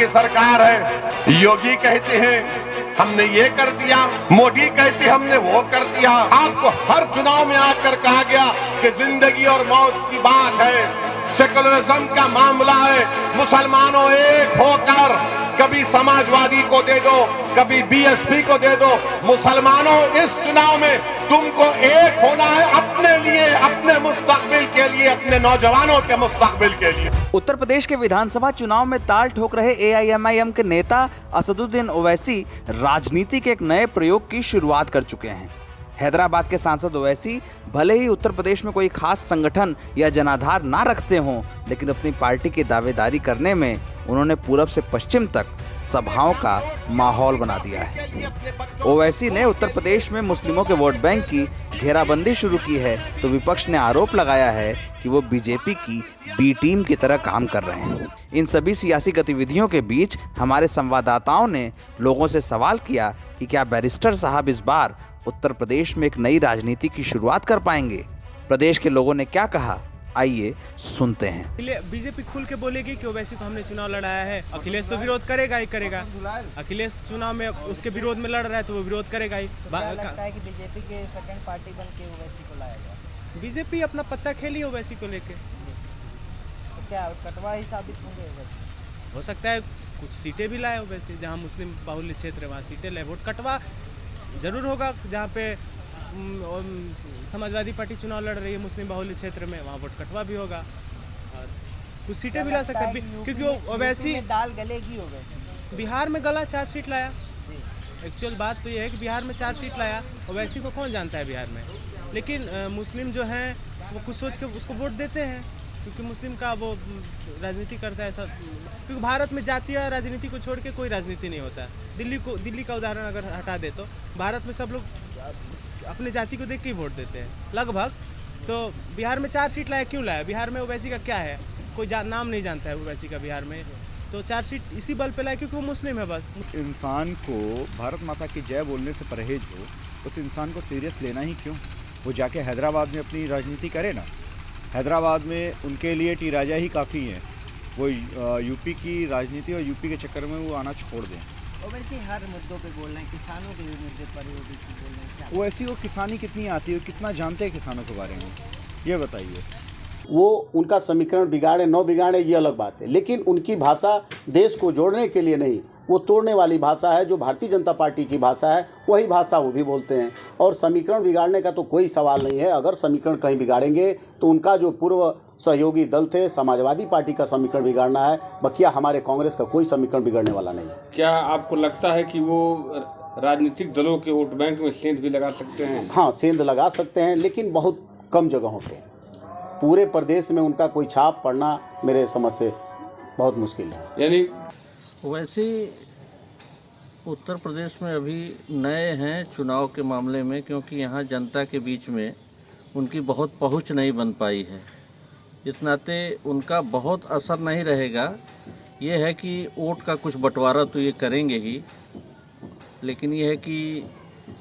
की सरकार है। योगी कहते हैं हमने ये कर दिया, मोदी कहते हमने वो कर दिया। आपको हर चुनाव में आकर कहा गया कि जिंदगी और मौत की बात है, सेकुलरिज्म का मामला है। मुसलमानों एक होकर कभी समाजवादी को दे दो, कभी बीएसपी को दे दो। मुसलमानों इस चुनाव में तुमको एक होना है अपने लिए, अपने मुस्तकबिल के लिए, अपने नौजवानों के मुस्तकबिल के लिए। उत्तर प्रदेश के विधानसभा चुनाव में ताल ठोक रहे एआईएमआईएम के नेता असदुद्दीन ओवैसी राजनीति के एक नए प्रयोग की शुरुआत कर चुके हैं। हैदराबाद के सांसद ओवैसी भले ही उत्तर प्रदेश में कोई खास संगठन या जनाधार ना रखते हों, लेकिन अपनी पार्टी की दावेदारी करने में उन्होंने पूरब से पश्चिम तक सभाओं का माहौल बना दिया है। ओवैसी ने उत्तर प्रदेश में मुस्लिमों के वोट बैंक की घेराबंदी शुरू की है, तो विपक्ष ने आरोप लगाया है कि वो बीजेपी की बी टीम की तरह काम कर रहे हैं। इन सभी सियासी गतिविधियों के बीच हमारे संवाददाताओं ने लोगों से सवाल किया कि क्या बैरिस्टर साहब इस बार उत्तर प्रदेश में एक नई राजनीति की शुरुआत कर पाएंगे। प्रदेश के लोगों ने क्या कहा, आइए सुनते हैं। बीजेपी खुल के बोलेगी कि ओवैसी को हमने चुनाव लड़ाया है। अखिलेश तो विरोध करेगा ही करेगा। अखिलेश चुनाव में उसके विरोध में लड़ रहा है तो वो विरोध करेगा ही। लगता है कि बीजेपी के सेकंड पार्टी बन के ओवैसी को लाया गया। बीजेपी अपना पत्ता खेली ओवैसी को लेके। तो क्या कटवा ही साबित होंगे ओवैसी? हो सकता है कुछ सीटें भी लाए ओवैसी, जहाँ मुस्लिम बाहुल्य क्षेत्र है वहाँ सीटें लाए। वोट कटवा जरूर होगा, जहाँ पे समाजवादी पार्टी चुनाव लड़ रही है मुस्लिम बाहुल्य क्षेत्र में, वहाँ वोट कटवा भी होगा और कुछ सीटें भी ला सकते हैं, क्योंकि ओवैसी दाल गलेगी। ओवैसी बिहार में गला 4 सीट लाया। एक्चुअल बात तो ये है कि बिहार में 4 सीट लाया। ओवैसी को कौन जानता है बिहार में, लेकिन मुस्लिम जो हैं वो कुछ सोच के उसको वोट देते हैं, क्योंकि मुस्लिम का वो राजनीति करता है ऐसा। क्योंकि भारत में जातीय राजनीति को छोड़ के कोई राजनीति नहीं होता है। दिल्ली का उदाहरण अगर हटा दे तो भारत में सब लोग अपने जाति को देख के ही वोट देते हैं लगभग। तो बिहार में 4 सीट लाया, क्यों लाया? बिहार में ओवैसी का क्या है? कोई नाम नहीं जानता है ओवैसी का बिहार में। तो 4 सीट इसी बल पे लाया क्योंकि वो मुस्लिम है बस। इंसान को भारत माता की जय बोलने से परहेज हो, उस इंसान को सीरियस लेना ही क्यों? वो जाके हैदराबाद में अपनी राजनीति करे ना। हैदराबाद में उनके लिए टी राजा ही काफ़ी हैं। वो यूपी की राजनीति और यूपी के चक्कर में वो आना छोड़ दें। ओवैसी हर मुद्दों पे बोल रहे हैं, किसानों के मुद्दे पर ओवैसी बोल रहे हैं। ओवैसी को किसानी कितनी आती है, कितना जानते हैं किसानों के बारे में, ये बताइए। वो उनका समीकरण बिगाड़े न बिगाड़े ये अलग बात है, लेकिन उनकी भाषा देश को जोड़ने के लिए नहीं, वो तोड़ने वाली भाषा है। जो भारतीय जनता पार्टी की भाषा है वही भाषा वो भी बोलते हैं। और समीकरण बिगाड़ने का तो कोई सवाल नहीं है। अगर समीकरण कहीं बिगाड़ेंगे तो उनका जो पूर्व सहयोगी दल थे समाजवादी पार्टी का समीकरण बिगाड़ना है, बकिया हमारे कांग्रेस का कोई समीकरण बिगड़ने वाला नहीं है। क्या आपको लगता है कि वो राजनीतिक दलों के वोट बैंक में सेंध भी लगा सकते हैं? हाँ, सेंध लगा सकते हैं, लेकिन बहुत कम जगहों पे। पूरे प्रदेश में उनका कोई छाप पड़ना मेरे समझ से बहुत मुश्किल है। यानी वैसे उत्तर प्रदेश में अभी नए हैं चुनाव के मामले में, क्योंकि यहाँ जनता के बीच में उनकी बहुत पहुँच नहीं बन पाई है। इस नाते उनका बहुत असर नहीं रहेगा। ये है कि वोट का कुछ बंटवारा तो ये करेंगे ही, लेकिन ये है कि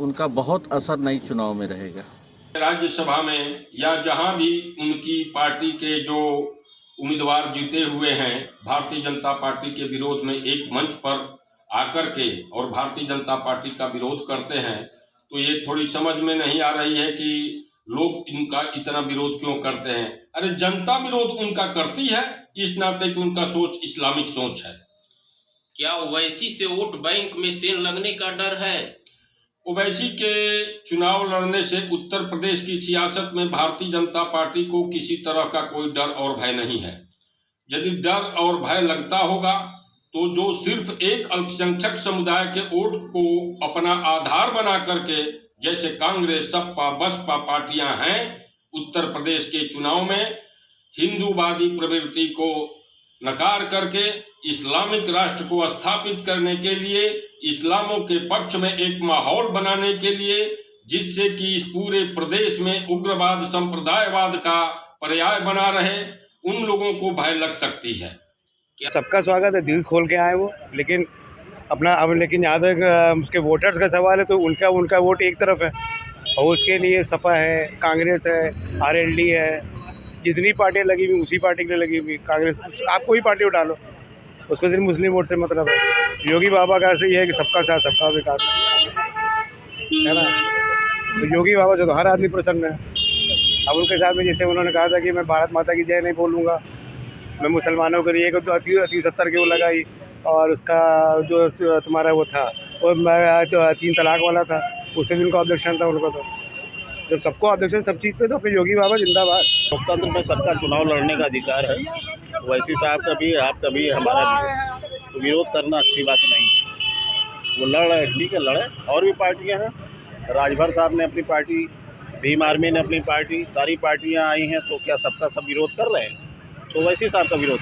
उनका बहुत असर नई चुनाव में रहेगा। राज्यसभा में या जहां भी उनकी पार्टी के जो उम्मीदवार जीते हुए हैं, भारतीय जनता पार्टी के विरोध में एक मंच पर आकर के और भारतीय जनता पार्टी का विरोध करते हैं, तो ये थोड़ी समझ में नहीं आ रही है कि लोग इनका इतना विरोध क्यों करते हैं। अरे जनता विरोध उनका करती है इस नाते कि उनका सोच इस्लामिक सोच है। क्या ओवैसी से वोट बैंक में सेंध लगने का डर है? ओवैसी के चुनाव लड़ने से उत्तर प्रदेश की सियासत में भारतीय जनता पार्टी को किसी तरह का कोई डर और भय नहीं है। यदि डर और भय लगता होगा तो जो सिर्फ एक अल्पसंख्यक समुदाय के वोट को अपना आधार बना करके, जैसे कांग्रेस, सपा, बसपा पार्टियां हैं, उत्तर प्रदेश के चुनाव में हिंदूवादी प्रवृत्ति को नकार करके इस्लामिक राष्ट्र को स्थापित करने के लिए, इस्लामों के पक्ष में एक माहौल बनाने के लिए, जिससे कि इस पूरे प्रदेश में उग्रवाद संप्रदायवाद का पर्याय बना रहे, उन लोगों को भय लग सकती है। सबका स्वागत है, दिल खोल के आए वो, लेकिन अपना अब लेकिन यहाँ तक उसके वोटर्स का सवाल है तो उनका वोट एक तरफ है और उसके लिए सपा है, कांग्रेस है, आरएलडी है, जितनी पार्टियाँ लगी हुई उसी पार्टी के लिए लगी हुई। कांग्रेस आप कोई पार्टी उठा लो, उसको सिर्फ मुस्लिम वोट से मतलब है। योगी बाबा का ऐसे ही है कि सबका साथ सबका विकास है ना। तो योगी बाबा जो तो हर आदमी प्रसन्न है। अब उनके साथ में जैसे उन्होंने कहा था कि मैं भारत माता की जय नहीं बोलूँगा, मैं मुसलमानों के लिए एक 70 की वो लगाई, और उसका जो तुम्हारा वो था वो 3 तलाक वाला था, उससे भी उनका ऑब्जेक्शन था उनको। तो जब सबको ऑब्जेक्शन सब चीज़ पे, तो फिर योगी बाबा जिंदाबाद। लोकतंत्र में सबका चुनाव लड़ने का अधिकार है। ओवैसी साहब का भी, आपका भी, हमारा भी, तो विरोध करना अच्छी बात नहीं। वो लड़ रहे, ठीक है, लड़े। और भी पार्टियां हैं, राजभर साहब ने अपनी पार्टी, भीम आर्मी ने अपनी पार्टी, सारी पार्टियां आई हैं, तो क्या सबका सब विरोध कर रहे हैं? तो ओवैसी साहब का विरोध,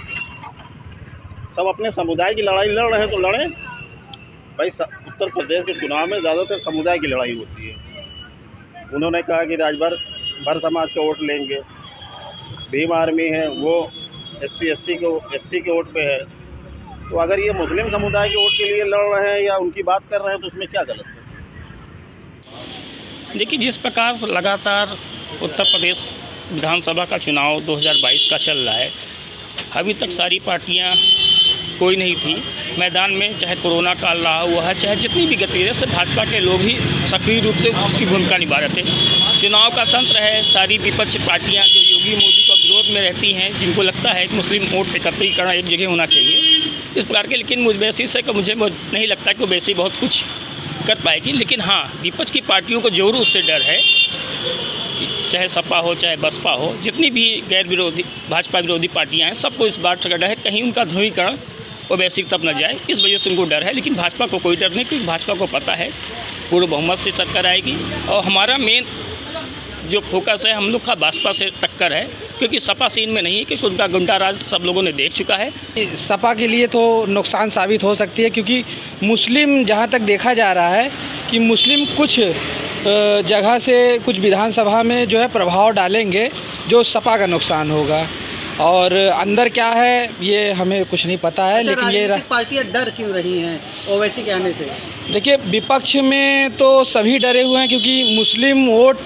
सब अपने समुदाय की लड़ाई लड़ रहे हैं तो लड़ें भाई। उत्तर प्रदेश के चुनाव में ज़्यादातर समुदाय की लड़ाई होती है। उन्होंने कहा कि राजभर भर समाज का वोट लेंगे, भीम आर्मी है वो SC के वोट पे है। तो अगर ये मुस्लिम समुदाय के वोट के लिए लड़ रहे हैं या उनकी बात कर रहे हैं तो उसमें क्या गलत है? देखिए, जिस प्रकार से लगातार उत्तर प्रदेश विधानसभा का चुनाव 2022 का चल रहा है, अभी तक सारी पार्टियां कोई नहीं थी मैदान में, चाहे कोरोना काल रहा हुआ है, चाहे जितनी भी गतिविधियां, से भाजपा के लोग ही सक्रिय रूप से उसकी भूमिका निभा रहे थे। चुनाव का तंत्र है, सारी विपक्ष पार्टियां जो योगी मोदी को विरोध में रहती हैं, जिनको लगता है कि मुस्लिम वोट एकत्रीकरण एक जगह होना चाहिए इस प्रकार के, लेकिन मुझे मुझे नहीं लगता कि वैसे बहुत कुछ कर पाएगी। लेकिन हाँ, विपक्ष की पार्टियों को जरूर उससे डर है, चाहे सपा हो चाहे बसपा हो, जितनी भी गैर विरोधी भाजपा विरोधी पार्टियां हैं, सबको इस बात का डर है कहीं उनका ध्रुवीकरण ओवैसी तब न जाए, इस वजह से उनको डर है। लेकिन भाजपा को कोई डर नहीं, क्योंकि भाजपा को पता है पूर्ण बहुमत से सरकार आएगी। और हमारा मेन जो फोकस है, हम लोग का भाजपा से टक्कर है, क्योंकि सपा सीन में नहीं है, क्योंकि उनका गुंडा राज सब लोगों ने देख चुका है। सपा के लिए तो नुकसान साबित हो सकती है, क्योंकि मुस्लिम, जहाँ तक देखा जा रहा है कि मुस्लिम कुछ जगह से कुछ विधानसभा में जो है प्रभाव डालेंगे, जो सपा का नुकसान होगा। और अंदर क्या है ये हमें कुछ नहीं पता है। लेकिन ये पार्टियां डर क्यों रही हैं ओवैसी के आने से? देखिए, विपक्ष में तो सभी डरे हुए हैं, क्योंकि मुस्लिम वोट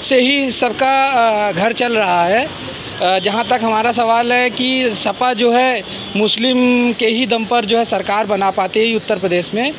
से ही सबका घर चल रहा है। जहाँ तक हमारा सवाल है कि सपा जो है मुस्लिम के ही दम पर जो है सरकार बना पाती है उत्तर प्रदेश में।